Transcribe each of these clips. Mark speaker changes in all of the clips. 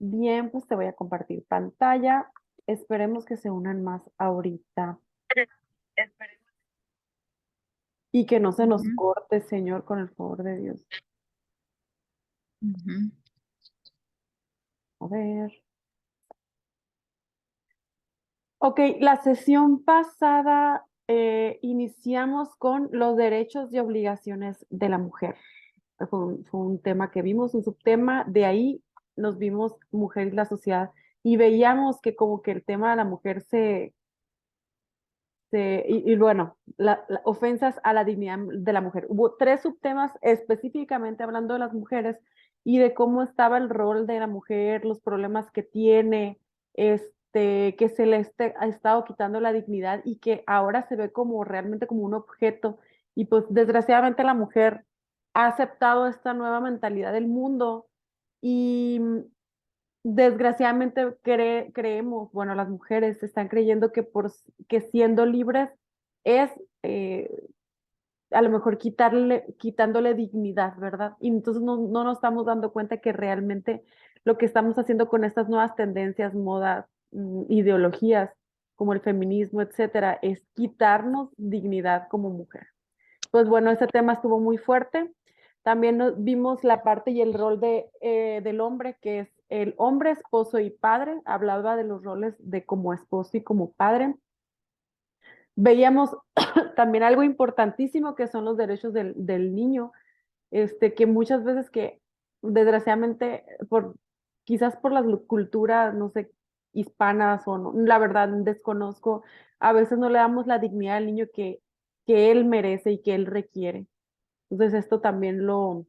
Speaker 1: Bien, pues te voy a compartir pantalla. Esperemos que se unan más ahorita y que no se nos
Speaker 2: Ujú,
Speaker 1: corte, Señor, con el favor de Dios.
Speaker 2: ujú,
Speaker 1: A ver. Ok, la sesión pasada iniciamos con los derechos y obligaciones de la mujer. Fue un tema que vimos, un subtema. De ahí nos vimos mujer y la sociedad y veíamos que como que el tema de la mujer y bueno, ofensas a la dignidad de la mujer. Hubo tres subtemas específicamente hablando de las mujeres y de cómo estaba el rol de la mujer, los problemas que tiene, que se le ha estado quitando la dignidad y que ahora se ve como realmente como un objeto. Y pues desgraciadamente la mujer ha aceptado esta nueva mentalidad del mundo y desgraciadamente creemos, bueno, las mujeres están creyendo que siendo libres es eh, a lo mejor quitándole dignidad, ¿verdad? Y entonces no nos estamos dando cuenta que realmente lo que estamos haciendo con estas nuevas tendencias, modas, ideologías, como el feminismo, etcétera, es quitarnos dignidad como mujer. Pues bueno, ese tema estuvo muy fuerte. También vimos la parte y el rol del hombre, que es el hombre, esposo y padre. Hablaba de los roles de como esposo y como padre. Veíamos también algo importantísimo que son los derechos del niño, que muchas veces que desgraciadamente quizás por las culturas, no sé, hispanas o no, la verdad desconozco, a veces no le damos la dignidad al niño que él merece y que él requiere. Entonces esto también lo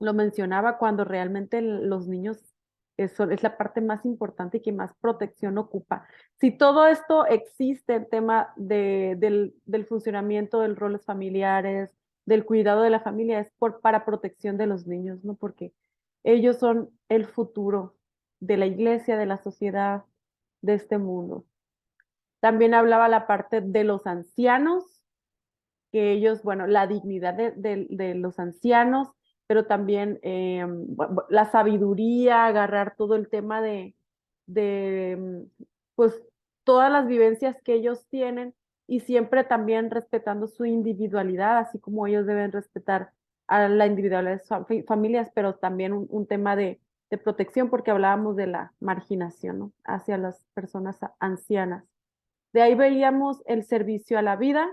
Speaker 1: mencionaba cuando realmente los niños es la parte más importante y que más protección ocupa. Si todo esto existe, el tema del funcionamiento de los roles familiares, del cuidado de la familia, es para protección de los niños, ¿no? Porque ellos son el futuro de la iglesia, de la sociedad, de este mundo. También hablaba la parte de los ancianos, que ellos, bueno, la dignidad de los ancianos, pero también la sabiduría, agarrar todo el tema pues, todas las vivencias que ellos tienen y siempre también respetando su individualidad, así como ellos deben respetar a la individualidad de sus familias, pero también un tema de protección, porque hablábamos de la marginación, ¿no? Hacia las personas ancianas. De ahí veíamos el servicio a la vida,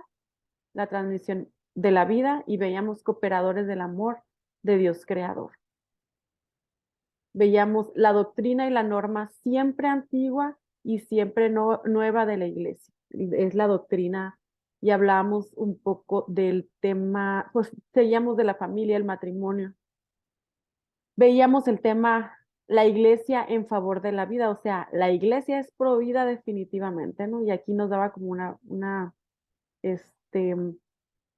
Speaker 1: la transmisión de la vida y veíamos cooperadores del amor de Dios creador. Veíamos la doctrina y la norma siempre antigua y siempre nueva de la iglesia. Es la doctrina y hablamos un poco del tema, pues seguíamos de la familia, el matrimonio. Veíamos el tema, la iglesia en favor de la vida, o sea, la iglesia es pro vida definitivamente, ¿no? Y aquí nos daba como este,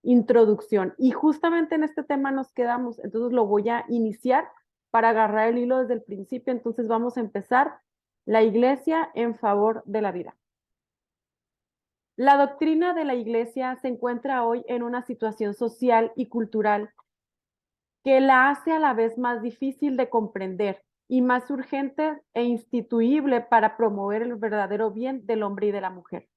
Speaker 1: introducción. Y justamente en este tema nos quedamos, entonces lo voy a iniciar para agarrar el hilo desde el principio. Entonces vamos a empezar la iglesia en favor de la vida. La doctrina de la iglesia se encuentra hoy en una situación social y cultural que la hace a la vez más difícil de comprender y más urgente e instituible para promover el verdadero bien del hombre y de la mujer.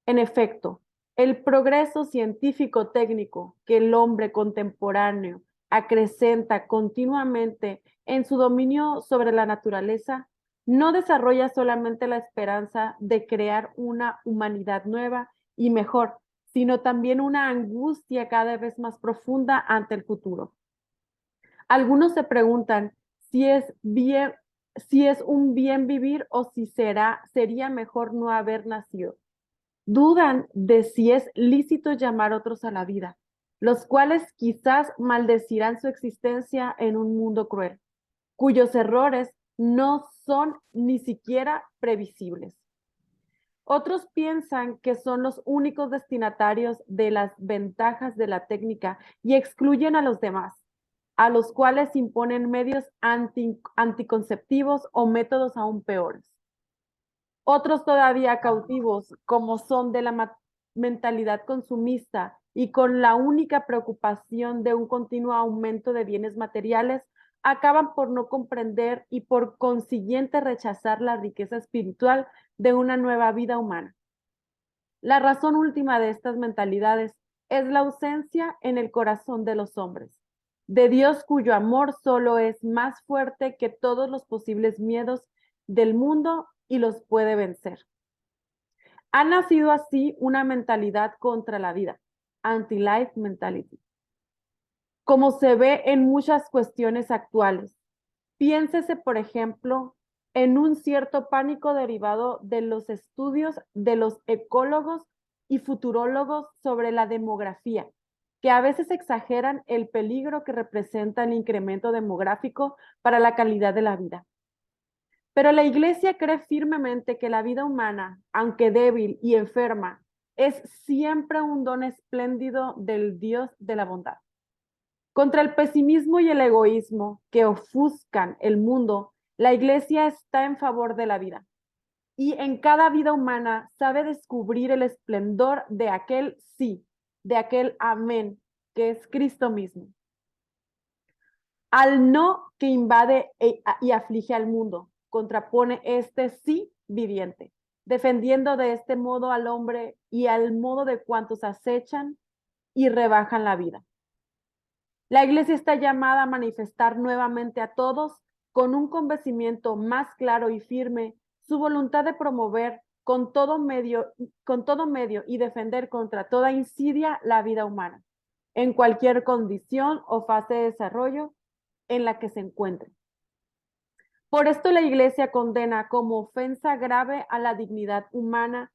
Speaker 1: En efecto, el progreso científico-técnico que el hombre contemporáneo acrecenta continuamente en su dominio sobre la naturaleza no desarrolla solamente la esperanza de crear una humanidad nueva y mejor, sino también una angustia cada vez más profunda ante el futuro. Algunos se preguntan si es un bien vivir o si sería mejor no haber nacido. Dudan de si es lícito llamar otros a la vida, los cuales quizás maldecirán su existencia en un mundo cruel, cuyos errores no son ni siquiera previsibles. Otros piensan que son los únicos destinatarios de las ventajas de la técnica y excluyen a los demás, a los cuales imponen medios anticonceptivos o métodos aún peores. Otros todavía cautivos, como son de la mentalidad consumista y con la única preocupación de un continuo aumento de bienes materiales, acaban por no comprender y por consiguiente rechazar la riqueza espiritual de una nueva vida humana. La razón última de estas mentalidades es la ausencia en el corazón de los hombres, de Dios cuyo amor solo es más fuerte que todos los posibles miedos del mundo y los puede vencer. Ha nacido así una mentalidad contra la vida, anti-life mentality, como se ve en muchas cuestiones actuales. Piénsese, por ejemplo, en un cierto pánico derivado de los estudios de los ecólogos y futurólogos sobre la demografía, que a veces exageran el peligro que representa el incremento demográfico para la calidad de la vida. Pero la Iglesia cree firmemente que la vida humana, aunque débil y enferma, es siempre un don espléndido del Dios de la bondad. Contra el pesimismo y el egoísmo que ofuscan el mundo, la Iglesia está en favor de la vida. Y en cada vida humana sabe descubrir el esplendor de aquel sí, de aquel amén, que es Cristo mismo. Al no que invade y aflige al mundo, contrapone este sí viviente, defendiendo de este modo al hombre y al modo de cuantos acechan y rebajan la vida. La Iglesia está llamada a manifestar nuevamente a todos, con un convencimiento más claro y firme, su voluntad de promover con todo medio y defender contra toda insidia la vida humana, en cualquier condición o fase de desarrollo en la que se encuentre. Por esto la Iglesia condena como ofensa grave a la dignidad humana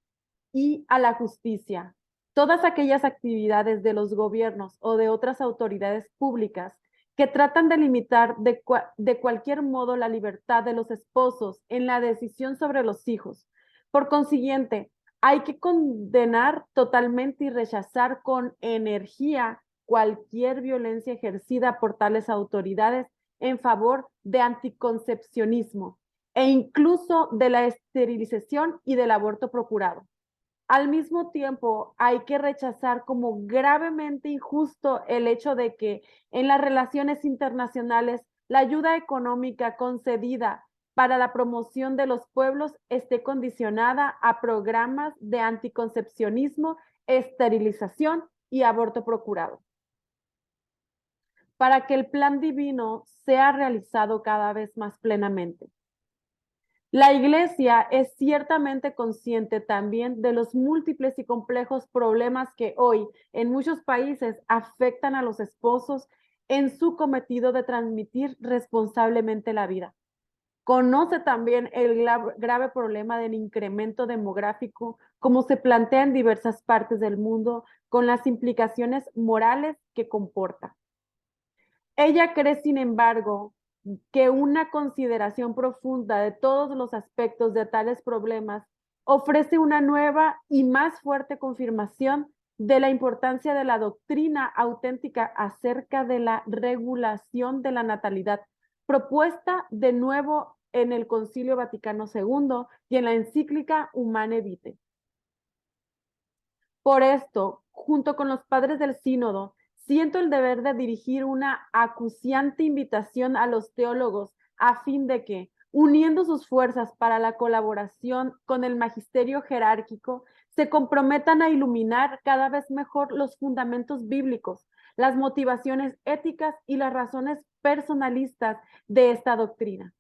Speaker 1: y a la justicia todas aquellas actividades de los gobiernos o de otras autoridades públicas que tratan de limitar de cualquier modo la libertad de los esposos en la decisión sobre los hijos. Por consiguiente, hay que condenar totalmente y rechazar con energía cualquier violencia ejercida por tales autoridades en favor de anticoncepcionismo e incluso de la esterilización y del aborto procurado. Al mismo tiempo, hay que rechazar como gravemente injusto el hecho de que en las relaciones internacionales la ayuda económica concedida para la promoción de los pueblos esté condicionada a programas de anticoncepcionismo, esterilización y aborto procurado. Para que el plan divino sea realizado cada vez más plenamente. La Iglesia es ciertamente consciente también de los múltiples y complejos problemas que hoy en muchos países afectan a los esposos en su cometido de transmitir responsablemente la vida. Conoce también el grave problema del incremento demográfico, como se plantea en diversas partes del mundo, con las implicaciones morales que comporta. Ella cree, sin embargo, que una consideración profunda de todos los aspectos de tales problemas ofrece una nueva y más fuerte confirmación de la importancia de la doctrina auténtica acerca de la regulación de la natalidad, propuesta de nuevo en el Concilio Vaticano II y en la encíclica Humane Vitae. Por esto, junto con los padres del sínodo, siento el deber de dirigir una acuciante invitación a los teólogos a fin de que, uniendo sus fuerzas para la colaboración con el magisterio jerárquico, se comprometan a iluminar cada vez mejor los fundamentos bíblicos, las motivaciones éticas y las razones personalistas de esta doctrina.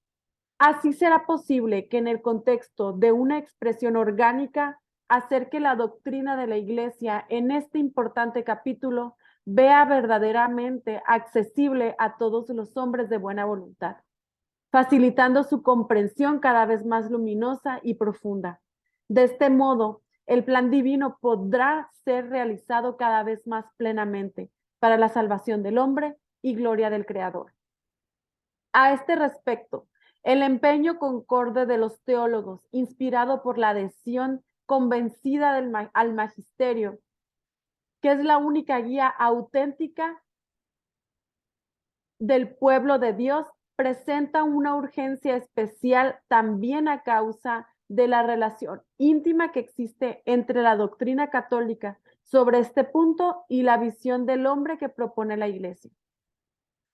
Speaker 1: Así será posible que en el contexto de una expresión orgánica hacer que la doctrina de la Iglesia en este importante capítulo vea verdaderamente accesible a todos los hombres de buena voluntad, facilitando su comprensión cada vez más luminosa y profunda. De este modo, el plan divino podrá ser realizado cada vez más plenamente para la salvación del hombre y gloria del Creador. A este respecto, el empeño concorde de los teólogos, inspirado por la adhesión convencida al magisterio, que es la única guía auténtica del pueblo de Dios, presenta una urgencia especial también a causa de la relación íntima que existe entre la doctrina católica sobre este punto y la visión del hombre que propone la Iglesia.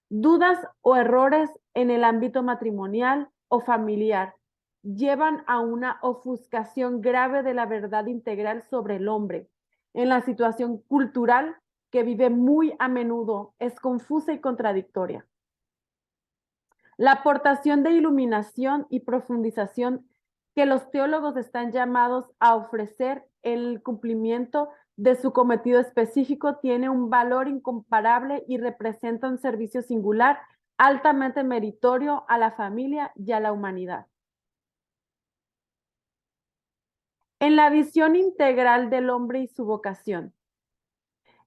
Speaker 1: Dudas o errores en el ámbito matrimonial o familiar llevan a una ofuscación grave de la verdad integral sobre el hombre. En la situación cultural que vive muy a menudo es confusa y contradictoria. La aportación de iluminación y profundización que los teólogos están llamados a ofrecer en el cumplimiento de su cometido específico tiene un valor incomparable y representa un servicio singular, altamente meritorio a la familia y a la humanidad. En la visión integral del hombre y su vocación.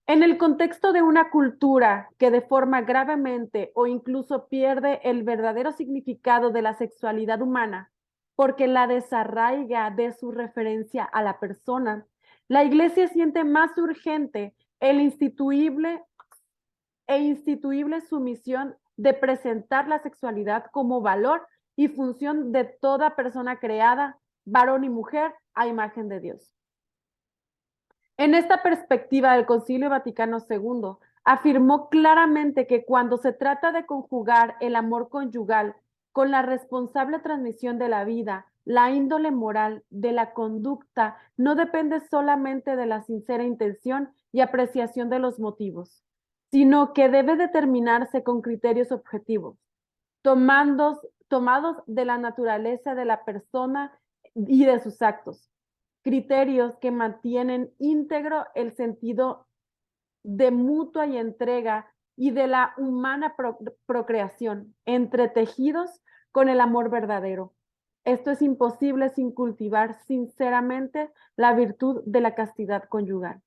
Speaker 1: En el contexto de una cultura que deforma gravemente o incluso pierde el verdadero significado de la sexualidad humana porque la desarraiga de su referencia a la persona, la Iglesia siente más urgente el instituible su misión de presentar la sexualidad como valor y función de toda persona creada, varón y mujer, a imagen de Dios. En esta perspectiva, el Concilio Vaticano II afirmó claramente que cuando se trata de conjugar el amor conyugal con la responsable transmisión de la vida, la índole moral de la conducta no depende solamente de la sincera intención y apreciación de los motivos, sino que debe determinarse con criterios objetivos, tomados de la naturaleza de la persona y de sus actos, criterios que mantienen íntegro el sentido de mutua y entrega y de la humana procreación, entretejidos con el amor verdadero. Esto es imposible sin cultivar sinceramente la virtud de la castidad conyugal.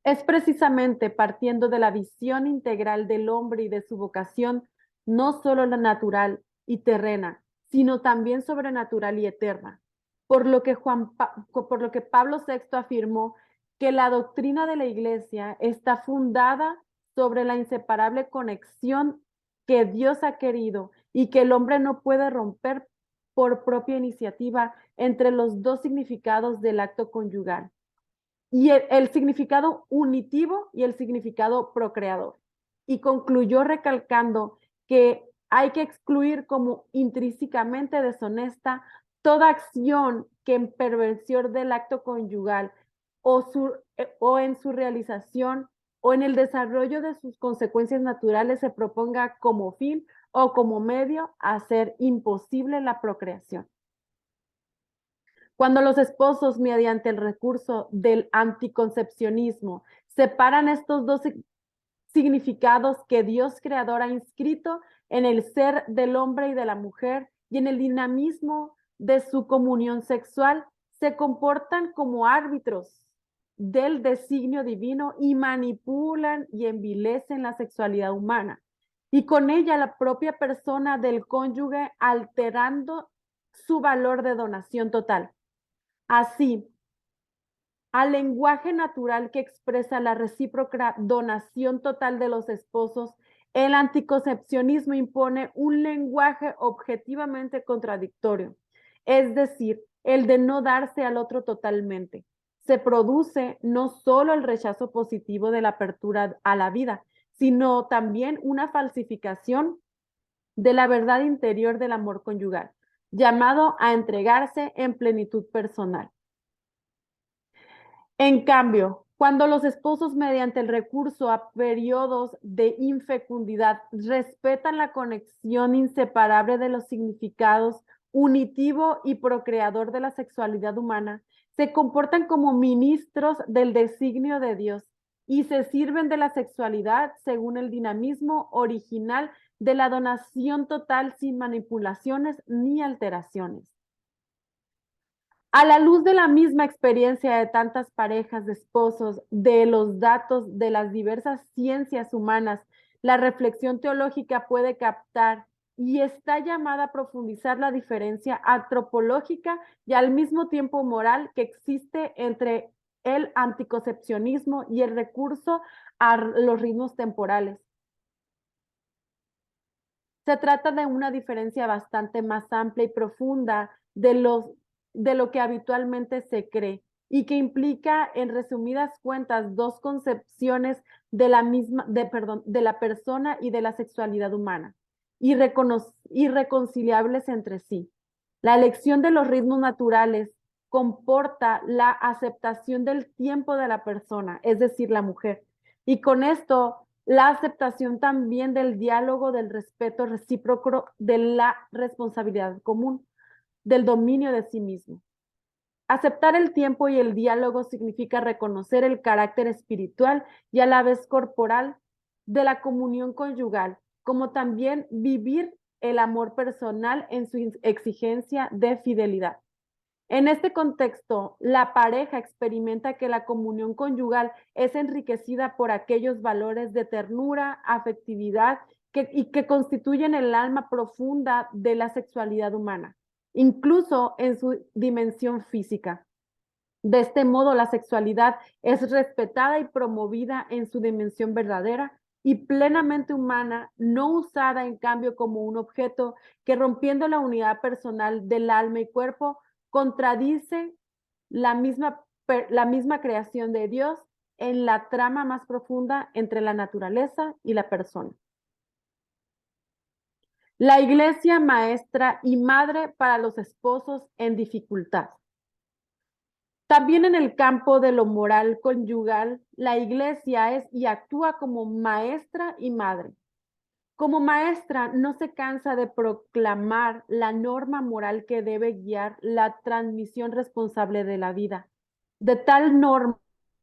Speaker 1: Es precisamente partiendo de la visión integral del hombre y de su vocación, no solo la natural y terrena, sino también sobrenatural y eterna. Por lo que Pablo VI afirmó que la doctrina de la Iglesia está fundada sobre la inseparable conexión que Dios ha querido y que el hombre no puede romper por propia iniciativa entre los dos significados del acto conyugal y el significado unitivo y el significado procreador. Y concluyó recalcando que hay que excluir como intrínsecamente deshonesta toda acción que en perversión del acto conyugal o en su realización o en el desarrollo de sus consecuencias naturales se proponga como fin o como medio a hacer imposible la procreación. Cuando los esposos, mediante el recurso del anticoncepcionismo, separan estos dos significados que Dios creador ha inscrito en el ser del hombre y de la mujer y en el dinamismo de su comunión sexual, se comportan como árbitros del designio divino y manipulan y envilecen la sexualidad humana y con ella la propia persona del cónyuge, alterando su valor de donación total. Así, al lenguaje natural que expresa la recíproca donación total de los esposos, el anticoncepcionismo impone un lenguaje objetivamente contradictorio, es decir, el de no darse al otro totalmente. Se produce no solo el rechazo positivo de la apertura a la vida, sino también una falsificación de la verdad interior del amor conyugal, llamado a entregarse en plenitud personal. En cambio, cuando los esposos mediante el recurso a periodos de infecundidad respetan la conexión inseparable de los significados unitivo y procreador de la sexualidad humana, se comportan como ministros del designio de Dios y se sirven de la sexualidad según el dinamismo original de la donación total sin manipulaciones ni alteraciones. A la luz de la misma experiencia de tantas parejas de esposos, de los datos de las diversas ciencias humanas, la reflexión teológica puede captar y está llamada a profundizar la diferencia antropológica y al mismo tiempo moral que existe entre el anticoncepcionismo y el recurso a los ritmos temporales. Se trata de una diferencia bastante más amplia y profunda de lo que habitualmente se cree. y que implica, en resumidas cuentas, dos concepciones de la persona y de la sexualidad humana, irreconciliables entre sí. La elección de los ritmos naturales comporta la aceptación del tiempo de la persona, es decir, la mujer, y con esto la aceptación también del diálogo, del respeto recíproco, de la responsabilidad común, del dominio de sí mismo. Aceptar el tiempo y el diálogo significa reconocer el carácter espiritual y a la vez corporal de la comunión conyugal, como también vivir el amor personal en su exigencia de fidelidad. En este contexto, la pareja experimenta que la comunión conyugal es enriquecida por aquellos valores de ternura, afectividad y que constituyen el alma profunda de la sexualidad humana, incluso en su dimensión física. De este modo, la sexualidad es respetada y promovida en su dimensión verdadera y plenamente humana, no usada en cambio como un objeto que, rompiendo la unidad personal del alma y cuerpo, contradice la misma creación de Dios en la trama más profunda entre la naturaleza y la persona. La iglesia maestra y madre para los esposos en dificultad. También en el campo de lo moral conyugal, la iglesia es y actúa como maestra y madre. Como maestra, no se cansa de proclamar la norma moral que debe guiar la transmisión responsable de la vida. De tal norma